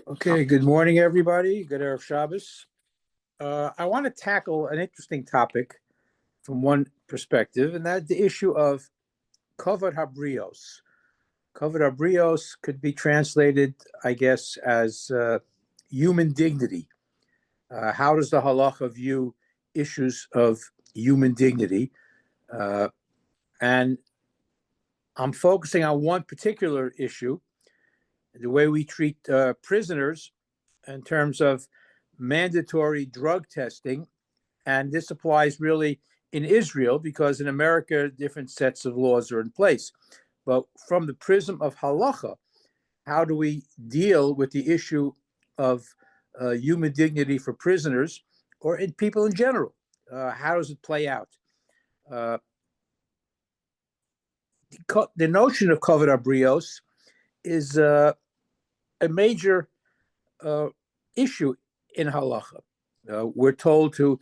Okay, good morning, everybody. Good Erev Shabbos. I want to tackle an interesting topic from one perspective, and that's the issue of kavod habrios. Kavod habrios could be translated, I guess, as human dignity. How does the halacha view issues of human dignity? Uh, and I'm focusing on one particular issue, the way we treat prisoners in terms of mandatory drug testing. And this applies really in Israel because in America, different sets of laws are in place. But from the prism of halacha, how do we deal with the issue of human dignity for prisoners or in people in general? How does it play out? Uh, the notion of kavod habrios is a major uh, issue in halacha. We're told to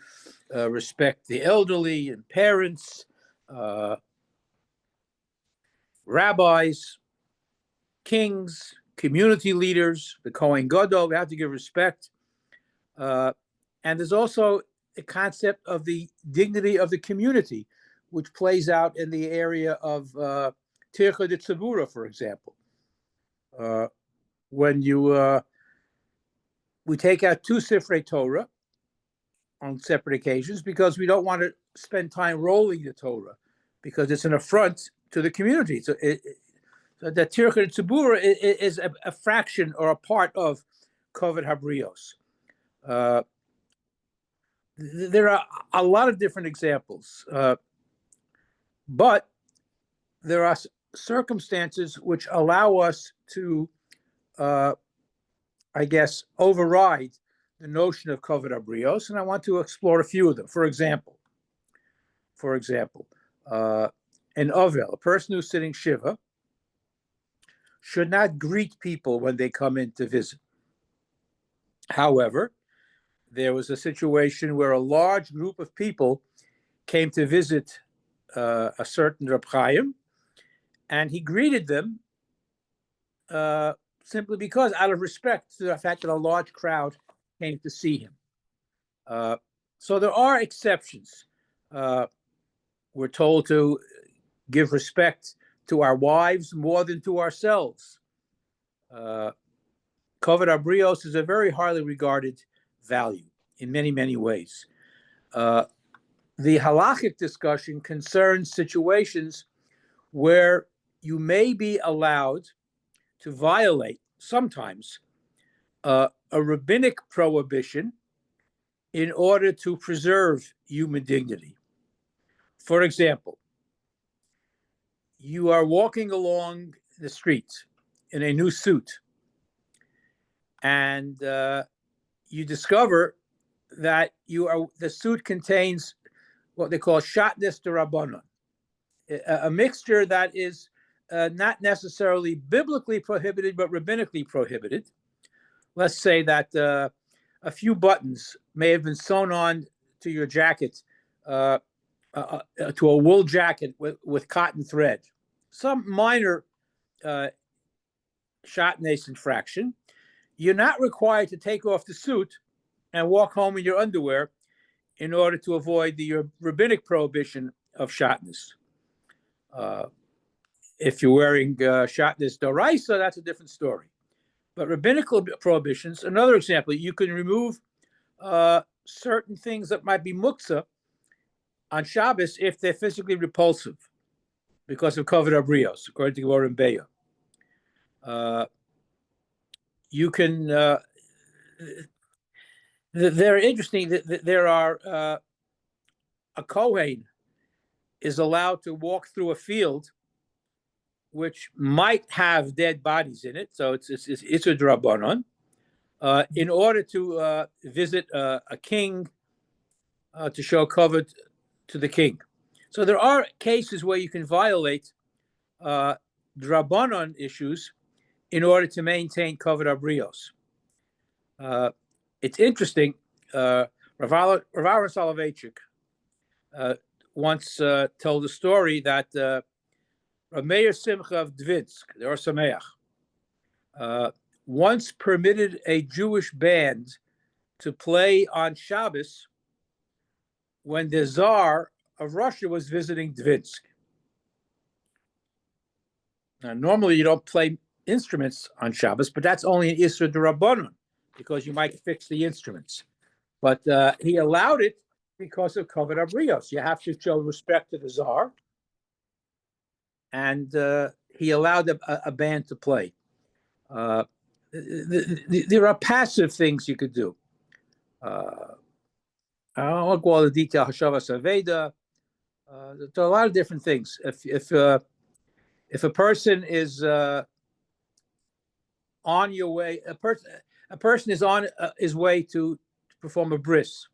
respect the elderly and parents, uh, rabbis, kings, community leaders, the Kohen Gadol. We have to give respect. And there's also the concept of the dignity of the community, which plays out in the area of Tircha de Tzibura, for example. When we take out two Sifrei Torah on separate occasions because we don't want to spend time rolling the Torah because it's an affront to the community. So that Tircha Tzibura is a fraction or a part of kavod habrios. There are a lot of different examples, but there are circumstances which allow us to, I guess, override the notion of kavod habrios, and I want to explore a few of them. For example, an Ovel, a person who's sitting Shiva, should not greet people when they come in to visit. However, there was a situation where a large group of people came to visit a certain Reb Chaim, and he greeted them simply because, out of respect to the fact that a large crowd came to see him. So there are exceptions. We're told to give respect to our wives more than to ourselves. Kavod habrios is a very highly regarded value in many, many ways. The halachic discussion concerns situations where you may be allowed to violate, sometimes, a rabbinic prohibition in order to preserve human dignity. For example, you are walking along the street in a new suit, and you discover that the suit contains what they call shatnez d'Rabbanan, a mixture that is not necessarily biblically prohibited, but rabbinically prohibited. Let's say that a few buttons may have been sewn on to your jacket, to a wool jacket with cotton thread. Some minor shatnez infraction. You're not required to take off the suit and walk home in your underwear in order to avoid the rabbinic prohibition of shatnez. If you're wearing shatnez d'oraisa, that's a different story. But rabbinical prohibitions, another example, you can remove certain things that might be muktzah on Shabbos if they're physically repulsive because of kavod habrios, according to Gemara and Beya. You can, they're interesting. There are, a Kohen is allowed to walk through a field which might have dead bodies in it, so it's a drabanon, in order to visit a king, to show kavod to the king. So there are cases where you can violate drabanon issues in order to maintain kavod habrios. It's interesting. Rav Aaron Soloveitchik once told a story that Rav Meir Simcha of Dvinsk, the Or Sameach, once permitted a Jewish band to play on Shabbos when the Tsar of Russia was visiting Dvinsk. Now, normally you don't play instruments on Shabbos, but that's only an Isser D'Rabbanan, because you might fix the instruments. But he allowed it because of Kavod Abrios. You have to show respect to the Tsar. And he allowed a band to play. There are passive things you could do. I don't go all the detail. Hashavas Aveda. There are a lot of different things. If a person is on your way, a person is on his way to perform a bris,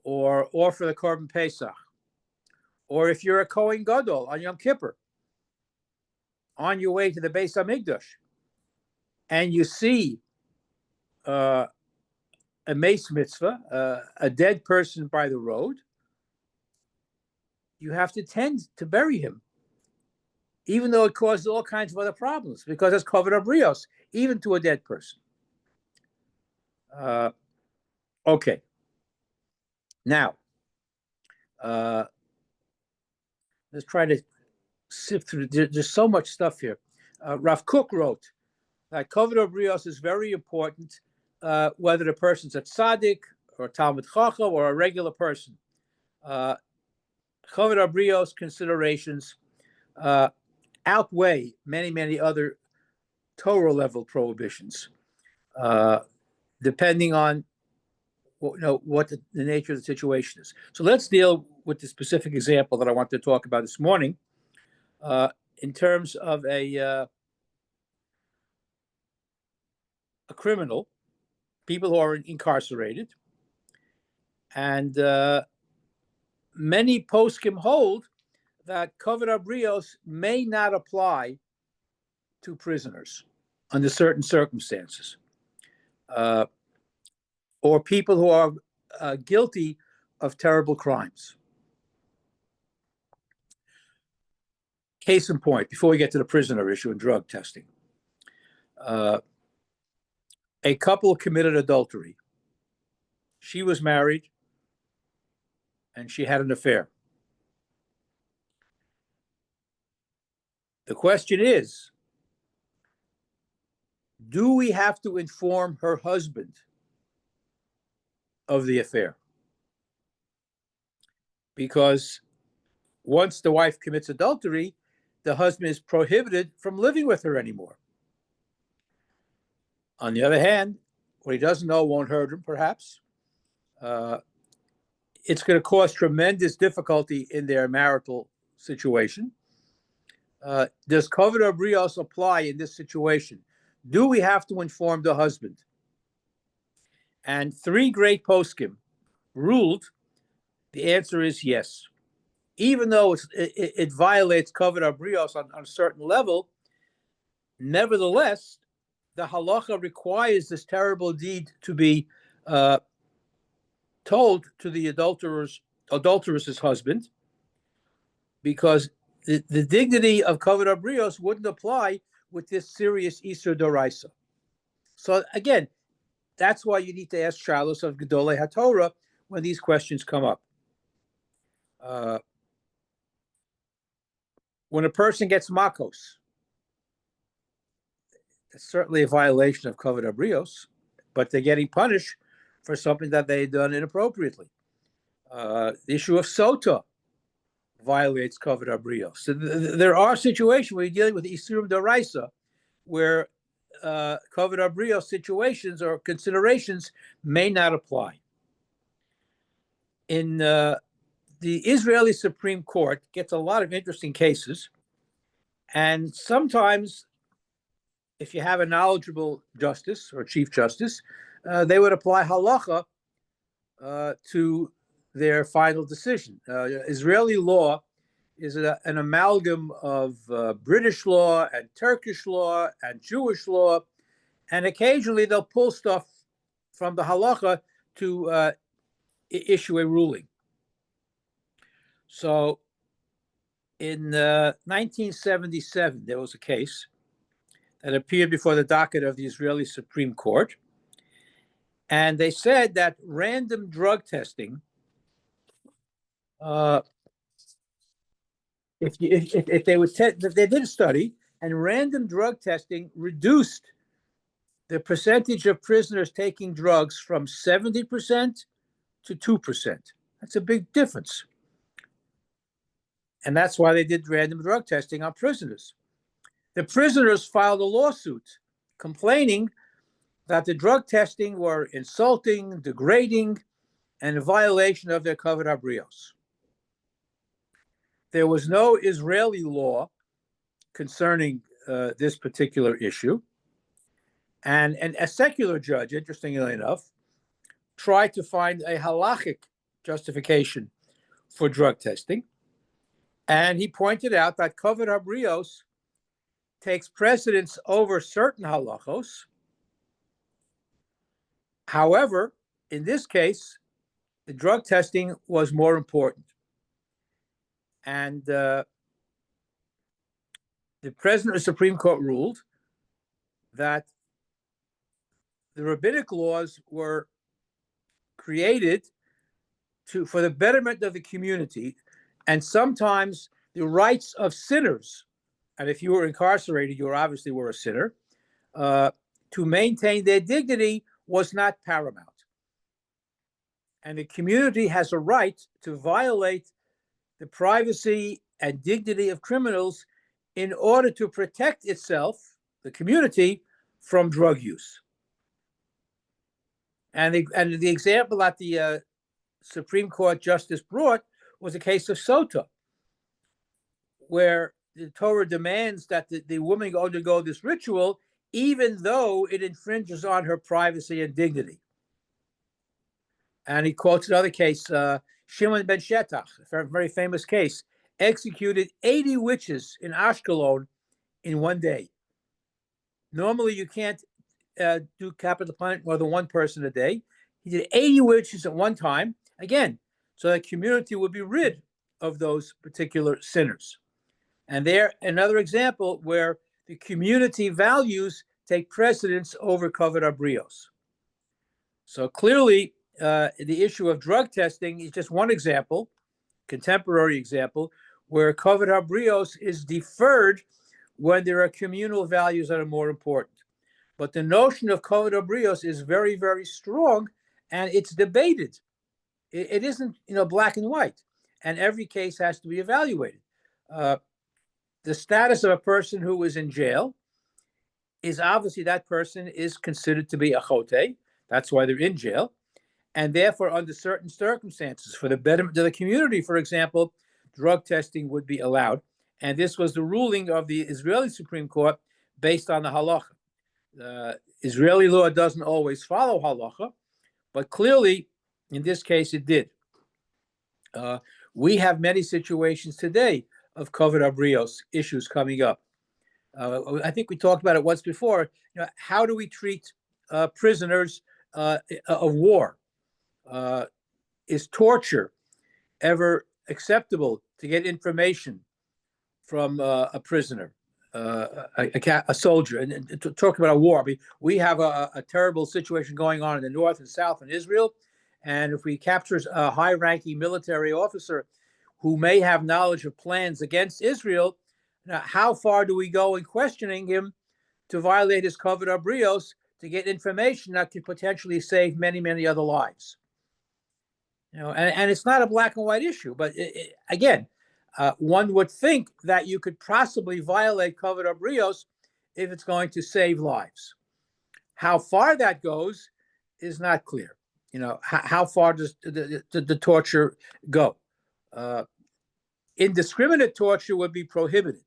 or offer the Korban Pesach, or if you're a Kohen Gadol on Yom Kippur, on your way to the Beis Hamikdash, and you see a mace mitzvah, a dead person by the road, you have to tend to bury him, even though it causes all kinds of other problems, because it's Kavod Abrios, even to a dead person. Okay. Now, let's try to sift through. There's so much stuff here. Rav Kook wrote that Kavod Abrios is very important, whether the person's a tzaddik or a Talmid Chacham or a regular person. Kavod Abrios considerations outweigh many, many other Torah level prohibitions, depending on what the nature of the situation is. So let's deal with the specific example that I want to talk about this morning, in terms of a criminal, people who are incarcerated, and many poskim hold that Kavod Abrios may not apply to prisoners under certain circumstances, or people who are guilty of terrible crimes. Case in point, before we get to the prisoner issue and drug testing, a couple committed adultery. She was married and she had an affair. The question is, do we have to inform her husband of the affair? Because once the wife commits adultery, the husband is prohibited from living with her anymore. On the other hand, what he doesn't know won't hurt him, perhaps. It's going to cause tremendous difficulty in their marital situation. Does Kavod Abrios apply in this situation? Do we have to inform the husband? And three great poskim ruled the answer is yes. Even though it violates Kavod Abrios on a certain level, nevertheless, the halacha requires this terrible deed to be told to the adulteress's husband, because the dignity of Kavod Abrios wouldn't apply with this serious Isur D'Oraisa. So again, that's why you need to ask Shalos of Gedolei HaTorah when these questions come up. When a person gets makos, it's certainly a violation of Kavod Abrios, but they're getting punished for something that they've done inappropriately. The issue of sota violates Kavod Abrios. So there are situations where you're dealing with Isurim D'Oraisa, where Kavod Abrios situations or considerations may not apply. In the Israeli Supreme Court gets a lot of interesting cases, and sometimes if you have a knowledgeable justice or chief justice, they would apply halacha to their final decision. Israeli law is an amalgam of British law and Turkish law and Jewish law, and occasionally they'll pull stuff from the halacha to issue a ruling. So in 1977, there was a case that appeared before the docket of the Israeli Supreme Court. And they said that random drug testing, if they did a study, and random drug testing reduced the percentage of prisoners taking drugs from 70% to 2%. That's a big difference. And that's why they did random drug testing on prisoners. The prisoners filed a lawsuit complaining that the drug testing were insulting, degrading, and a violation of their kavod habrios. There was no Israeli law concerning this particular issue. And a secular judge, interestingly enough, tried to find a halachic justification for drug testing. And he pointed out that kavod habrios takes precedence over certain halachos. However, in this case, the drug testing was more important. And the president of the Supreme Court ruled that the rabbinic laws were created for the betterment of the community, and sometimes the rights of sinners, and if you were incarcerated, you obviously were a sinner, to maintain their dignity was not paramount. And the community has a right to violate the privacy and dignity of criminals in order to protect itself, the community, from drug use. And the example that the Supreme Court justice brought was a case of Sota, where the Torah demands that the woman undergo this ritual, even though it infringes on her privacy and dignity. And he quotes another case, Shimon ben Shetach, a very famous case, executed 80 witches in Ashkelon in one day. Normally, you can't do capital punishment more than one person a day. He did 80 witches at one time, again, so the community would be rid of those particular sinners. And there, another example where the community values take precedence over kavod habrios. So clearly, the issue of drug testing is just one example, contemporary example, where kavod habrios is deferred when there are communal values that are more important. But the notion of kavod habrios is very, very strong, and it's debated. It isn't, black and white, and every case has to be evaluated. The status of a person who is in jail is obviously that person is considered to be a chote. That's why they're in jail. And therefore, under certain circumstances, for the betterment of the community, for example, drug testing would be allowed. And this was the ruling of the Israeli Supreme Court based on the halacha. Israeli law doesn't always follow halacha, but clearly, in this case, it did. We have many situations today of kavod habrios issues coming up. I think we talked about it once before. How do we treat prisoners of war? Is torture ever acceptable to get information from a prisoner, a soldier? And to talk about a war, we have a terrible situation going on in the north and south in Israel. And if we capture a high-ranking military officer who may have knowledge of plans against Israel, now how far do we go in questioning him to violate his kavod habrios to get information that could potentially save many, many other lives? And it's not a black and white issue, but again, one would think that you could possibly violate kavod habrios if it's going to save lives. How far that goes is not clear. How far does the torture go? Indiscriminate torture would be prohibited.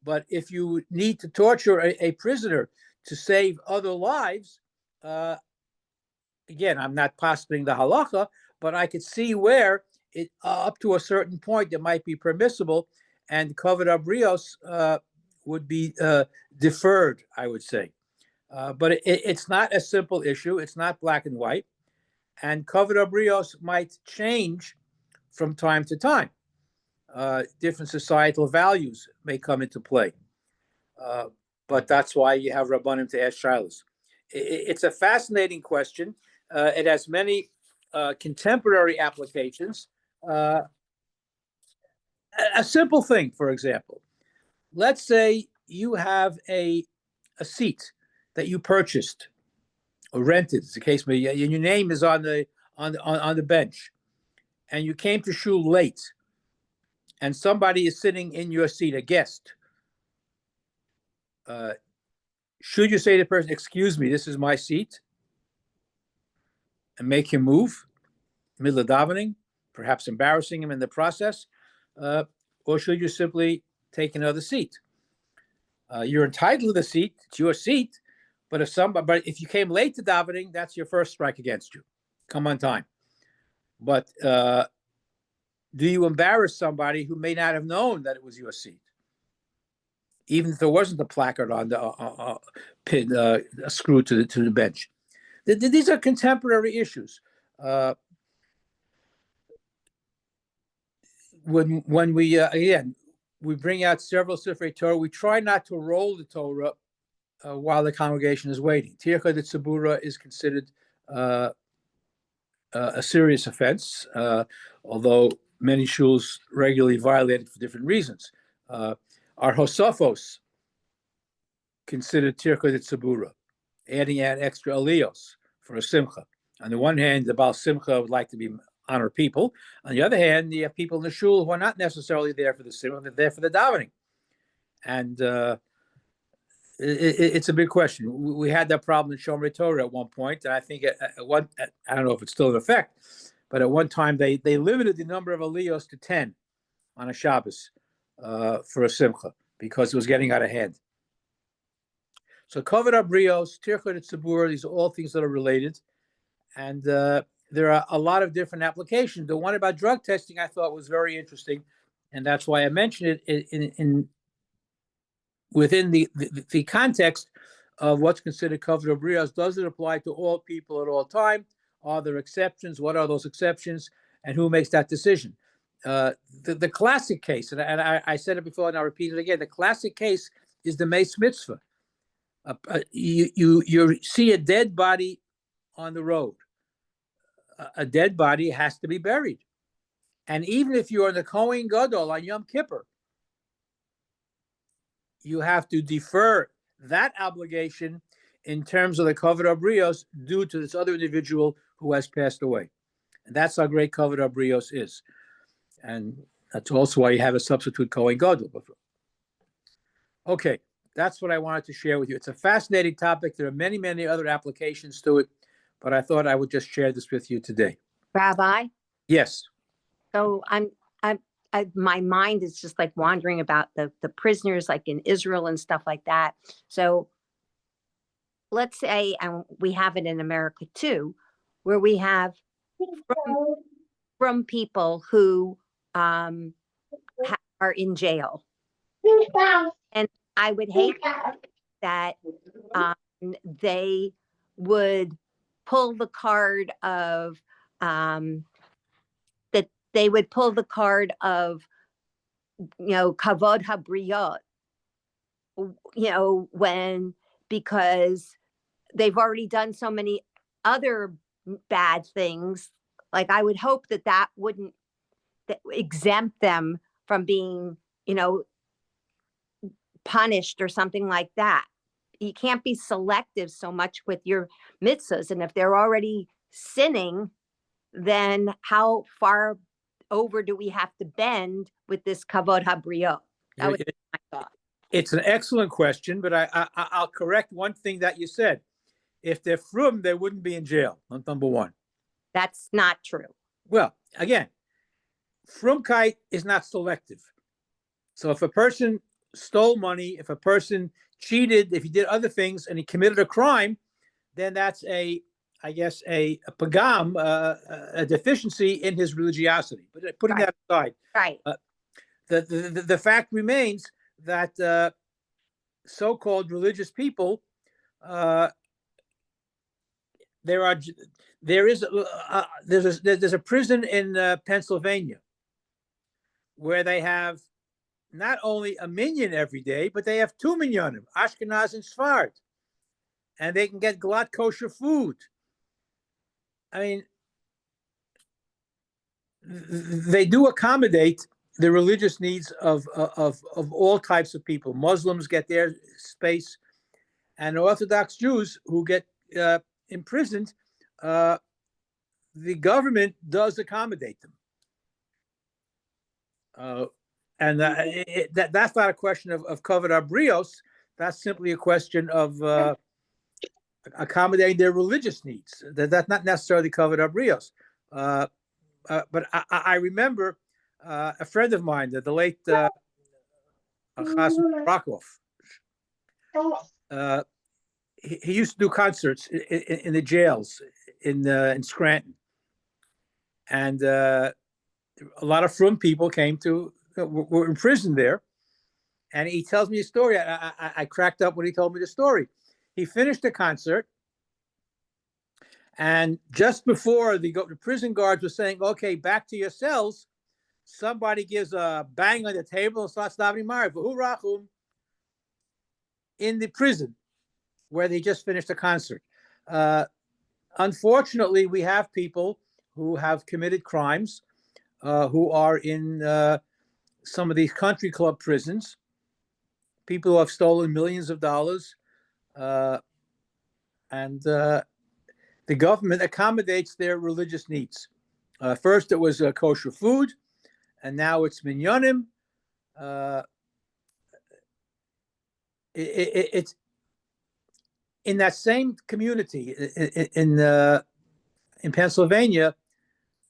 But if you need to torture a prisoner to save other lives, again, I'm not postulating the halacha, but I could see where up to a certain point it might be permissible, and kavod habrios would be deferred, I would say. But it's not a simple issue. It's not black and white. And kavod habrios might change from time to time. Different societal values may come into play. but that's why you have Rabbanim to ask shilas. It's a fascinating question. It has many contemporary applications. A simple thing, for example, let's say you have a seat that you purchased or rented, as the case may be, and your name is on the bench, and you came to shul late, and somebody is sitting in your seat, a guest. Should you say to the person, "Excuse me, this is my seat," and make him move middle of davening, perhaps embarrassing him in the process, or should you simply take another seat? You're entitled to the seat; it's your seat. But if you came late to davening, that's your first strike against you. Come on time. But do you embarrass somebody who may not have known that it was your seat, even if there wasn't a placard on the pin screwed to the bench? These are contemporary issues. When we again we bring out several Sifrei Torah, we try not to roll the Torah while the congregation is waiting. Tircha de Tzibura is considered a serious offense, although many shuls regularly violate it for different reasons. Our Hosafos considered Tircha de Tzibura, adding extra aliyos for a simcha. On the one hand, the Baal Simcha would like to honor people. On the other hand, you have people in the shul who are not necessarily there for the simcha; they're there for the davening, and it's a big question. We had that problem in Shomer Torah at one point, and I think I don't know if it's still in effect, but at one time they limited the number of aliyos to 10 on a Shabbos for a simcha because it was getting out of hand. So Kavod Habrios, Tircha de Tzibura, these are all things that are related, and there are a lot of different applications. The one about drug testing I thought was very interesting, and that's why I mentioned it within the context of what's considered Kavod Habrios. Does it apply to all people at all time? Are there exceptions? What are those exceptions? And who makes that decision? The classic case, and I said it before and I'll repeat it again, the classic case is the Meis Mitzvah. You see a dead body on the road. A dead body has to be buried. And even if you're in the Kohen Gadol on Yom Kippur, you have to defer that obligation in terms of the Kavod Habrios due to this other individual who has passed away. And that's how great Kavod Habrios is. And that's also why you have a substitute Kohen Gadol. Okay, that's what I wanted to share with you. It's a fascinating topic. There are many, many other applications to it, but I thought I would just share this with you today. Rabbi? Yes. So my mind is just like wandering about the prisoners like in Israel and stuff like that. So let's say, and we have it in America too, where we have from people who are in jail. And I would hate that they would pull the card of Kavod Habriyot, because they've already done so many other bad things. Like I would hope that wouldn't exempt them from being, punished or something like that. You can't be selective so much with your mitzvahs. And if they're already sinning, then how far over do we have to bend with this Kavod Habriyot? That was my thought. It's an excellent question, but I'll correct one thing that you said. If they're frum, they wouldn't be in jail. Number one. That's not true. Well, again, frumkeit is not selective. So if a person stole money, if a person cheated, if he did other things and he committed a crime, then that's a pagam, a deficiency in his religiosity. But putting that aside, right. The fact remains that so-called religious people, there's a prison in Pennsylvania where they have not only a minyan every day, but they have 2 minyanim, Ashkenaz and Sfard, and they can get glatt kosher food. I mean, they do accommodate the religious needs of all types of people. Muslims get their space, and Orthodox Jews who get imprisoned, the government does accommodate them. That's not a question of kavod habrios. That's simply a question of accommodating their religious needs. That's not necessarily kavod habrios. But I remember a friend of mine, the late Achas Rakov. He used to do concerts in the jails in Scranton, and a lot of frum people came to were in prison there. And he tells me a story. I cracked up when he told me the story. He finished the concert, and just before the prison guards were saying, "Okay, back to your cells," somebody gives a bang on the table and starts davening Mariv v'hu in the prison where they just finished a concert. Unfortunately, we have people who have committed crimes who are in some of these country club prisons, people who have stolen millions of dollars, and the government accommodates their religious needs. First, it was kosher food, and now it's minyanim. It's in that same community in Pennsylvania.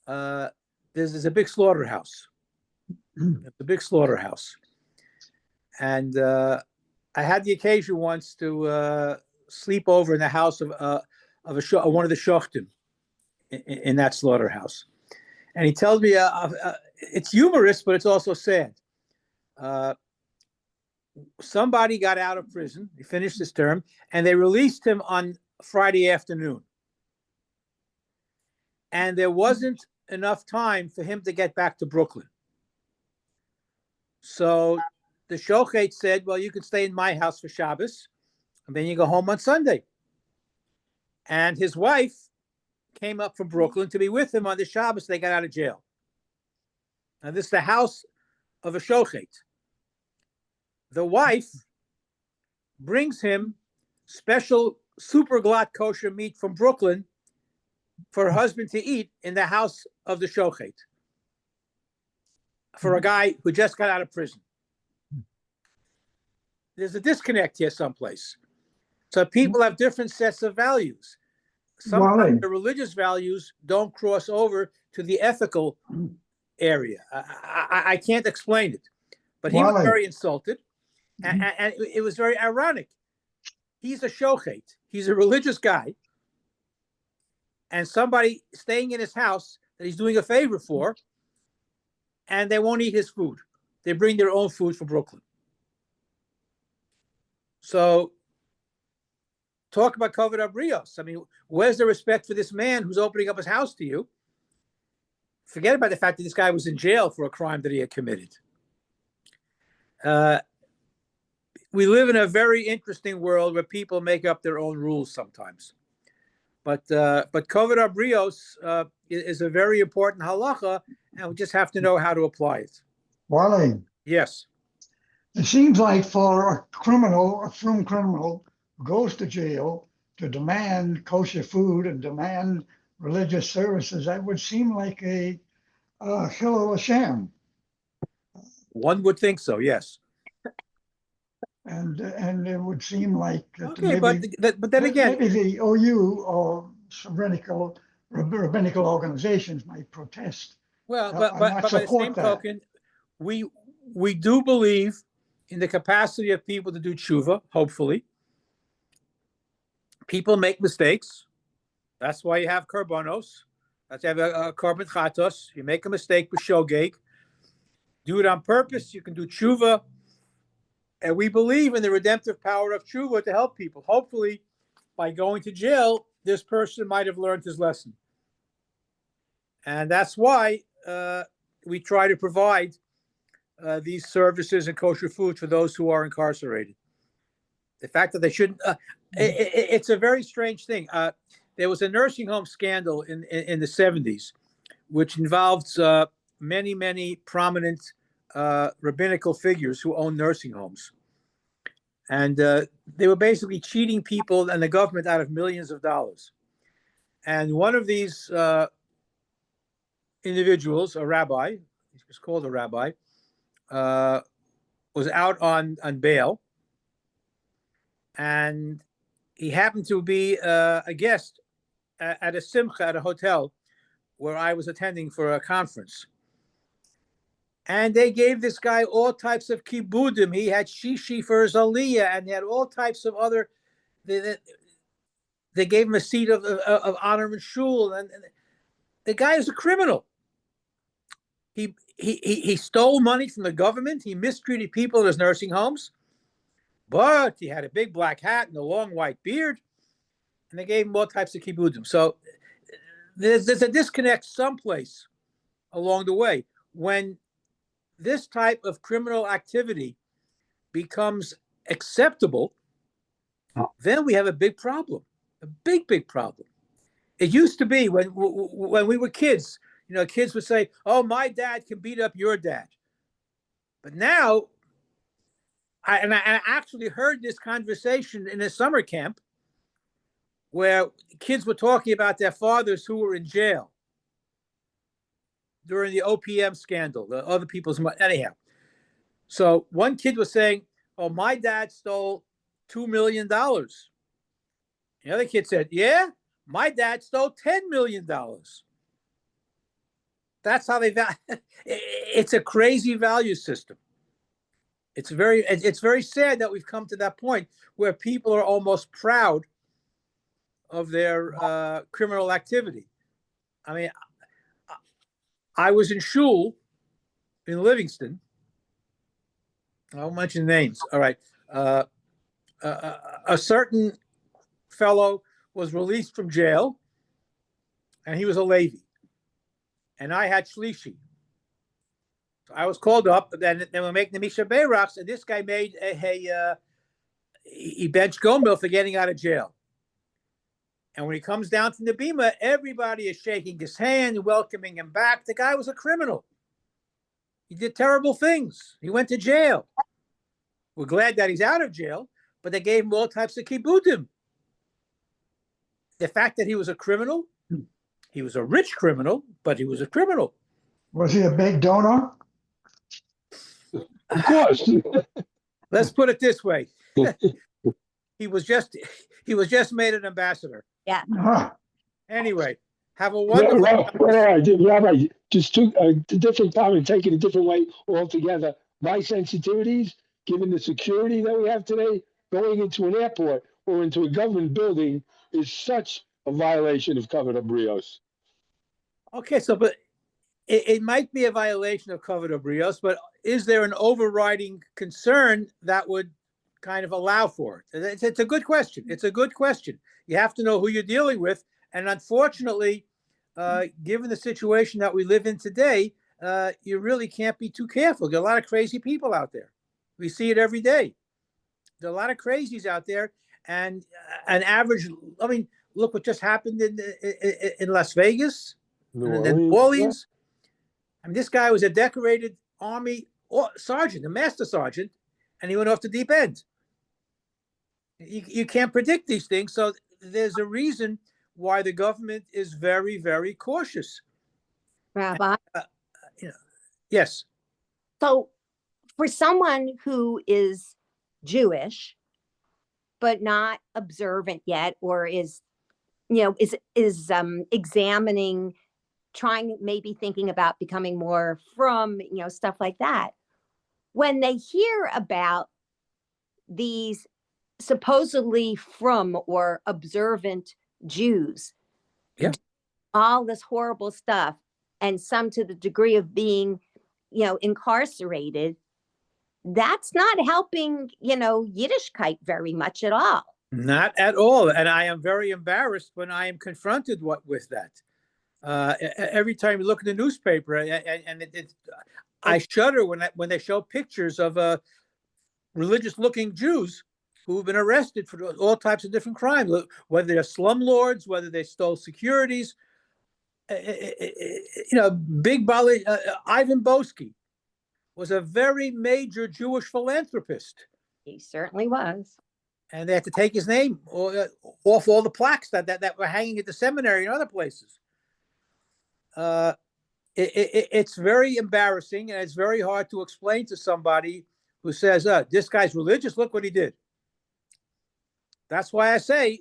There's a big slaughterhouse. It's a big slaughterhouse, and I had the occasion once to sleep over in the house of one of the shochtim in that slaughterhouse, and he tells me it's humorous, but it's also sad. Somebody got out of prison. He finished his term, and they released him on Friday afternoon. And there wasn't enough time for him to get back to Brooklyn. So the shochet said, "Well, you can stay in my house for Shabbos, and then you go home on Sunday." And his wife came up from Brooklyn to be with him on the Shabbos they got out of jail. Now, this is the house of a shochet. The wife brings him special super glatt kosher meat from Brooklyn for her husband to eat in the house of the shochet, for a guy who just got out of prison. There's a disconnect here someplace. So people have different sets of values. Sometimes the religious values don't cross over to the ethical area. I can't explain it, but he was very insulted. And it was very ironic. He's a shochet. He's a religious guy. And somebody staying in his house that he's doing a favor for, and they won't eat his food. They bring their own food from Brooklyn. So talk about kavod habrios. I mean, where's the respect for this man who's opening up his house to you? Forget about the fact that this guy was in jail for a crime that he had committed. We live in a very interesting world where people make up their own rules sometimes. But kavod habrios is a very important halacha, and we just have to know how to apply it. Wally, Yes. it seems like for a frum criminal who goes to jail to demand kosher food and demand religious services, that would seem like a chillul Hashem. One would think so, yes. And it would seem like that Okay, but then again, maybe the OU or rabbinical organizations might protest. well, but by the same token, we do believe in the capacity of people to do tshuva. Hopefully, people make mistakes. That's why you have korbanos. That's why you have a korban chatos. You make a mistake with shogeg, do it on purpose. You can do tshuva. And we believe in the redemptive power of tshuva to help people. Hopefully, by going to jail, this person might have learned his lesson. And that's why we try to provide these services and kosher food for those who are incarcerated. The fact that they shouldn't, it's a very strange thing. There was a nursing home scandal in the 70s, which involves many, many prominent rabbinical figures who own nursing homes. And they were basically cheating people and the government out of millions of dollars. And one of these individuals, a rabbi, he was called a rabbi, was out on bail. And he happened to be a guest at a simcha at a hotel where I was attending for a conference. And they gave this guy all types of kibudim. He had shishi for his aliyah, and he had all types of other. They gave him a seat of honor in shul, and the guy is a criminal. He stole money from the government. He mistreated people in his nursing homes, but he had a big black hat and a long white beard, and they gave him all types of kibudim. So there's a disconnect someplace along the way when this type of criminal activity becomes acceptable. Then we have a big problem, a big problem. It used to be when we were kids, kids would say, "Oh, my dad can beat up your dad," but now, I actually heard this conversation in a summer camp where kids were talking about their fathers who were in jail during the OPM scandal, the other people's money. Anyhow, so one kid was saying, "Oh, my dad stole $2 million." The other kid said, "Yeah, my dad stole $10 million." That's how they value. It's a crazy value system. It's very sad that we've come to that point where people are almost proud of their criminal activity. I mean, I was in shul in Livingston. I won't mention names. All right. A certain fellow was released from jail, and he was a Levi. And I had Shlishi. So I was called up, and they were making the Misha Beirachs, and this guy made he benched Gomel for getting out of jail. And when he comes down from the bima, everybody is shaking his hand, welcoming him back. The guy was a criminal. He did terrible things. He went to jail. We're glad that he's out of jail, but they gave him all types of kibudim. The fact that he was a criminal, he was a rich criminal, but he was a criminal. Was he a big donor? Of course. Let's put it this way. He was just made an ambassador. Yeah. Anyway, have a wonderful. Rabbi, just took a different comment, take it a different way altogether. My sensitivities, given the security that we have today, going into an airport or into a government building is such a violation of covered abrios. Okay, so but it might be a violation of covered abrios, but is there an overriding concern that would kind of allow for it? It's a good question. It's a good question. You have to know who you're dealing with. And unfortunately, given the situation that we live in today, you really can't be too careful. There are a lot of crazy people out there. We see it every day. There are a lot of crazies out there. And an average, I mean, look what just happened in Las Vegas, and then New Orleans. I mean, this guy was a decorated Army sergeant, a master sergeant, and he went off the deep end. You can't predict these things. So there's a reason why the government is very, very cautious. Rabbi? Yes. So for someone who is Jewish, but not observant yet, or is examining, maybe thinking about becoming more from, stuff like that. When they hear about these supposedly from or observant Jews, yeah, all this horrible stuff, and some to the degree of being, incarcerated, that's not helping, Yiddishkeit very much at all. Not at all. And I am very embarrassed when I am confronted with that. Every time you look in the newspaper, and I shudder when they show pictures of religious-looking Jews who have been arrested for all types of different crimes, whether they're slumlords, whether they stole securities. Big Bali, Ivan Boesky was a very major Jewish philanthropist. He certainly was. And they had to take his name off all the plaques that were hanging at the seminary and other places. It's very embarrassing, and it's very hard to explain to somebody who says, this guy's religious, look what he did. That's why I say,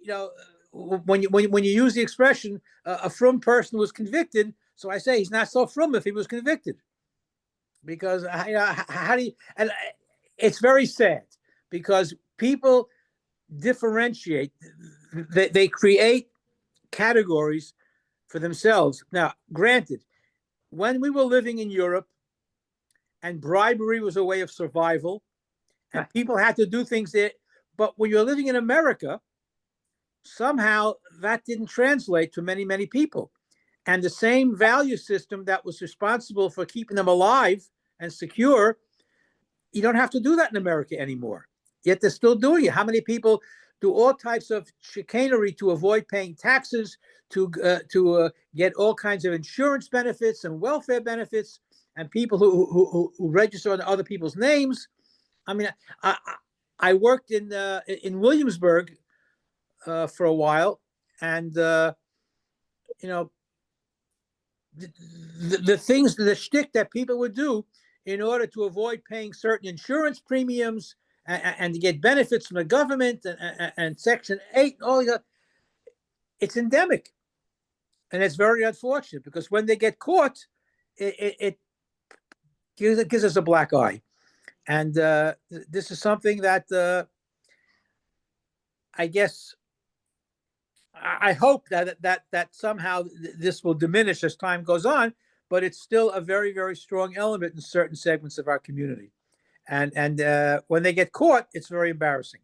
when you use the expression, a frum person was convicted, so I say he's not so frum if he was convicted. Because how do you, and it's very sad because people differentiate, they create categories for themselves. Now, granted, when we were living in Europe and bribery was a way of survival and people had to do things there, but when you're living in America, somehow that didn't translate to many, many people. And the same value system that was responsible for keeping them alive and secure, you don't have to do that in America anymore. Yet they're still doing it. How many people do all types of chicanery to avoid paying taxes, to get all kinds of insurance benefits and welfare benefits, and people who register under other people's names? I mean, I worked in Williamsburg for a while, and the things, the shtick that people would do in order to avoid paying certain insurance premiums and to get benefits from the government and Section 8, all that, it's endemic. And it's very unfortunate because when they get caught, it gives us a black eye. And this is something that I guess I hope that somehow this will diminish as time goes on, but it's still a very, very strong element in certain segments of our community. And when they get caught, it's very embarrassing.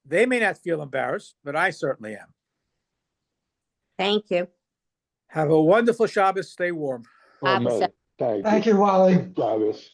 They may not feel embarrassed, but I certainly am. Thank you. Have a wonderful Shabbos. Stay warm. Amen. Thank Thank you, Wally. Travis.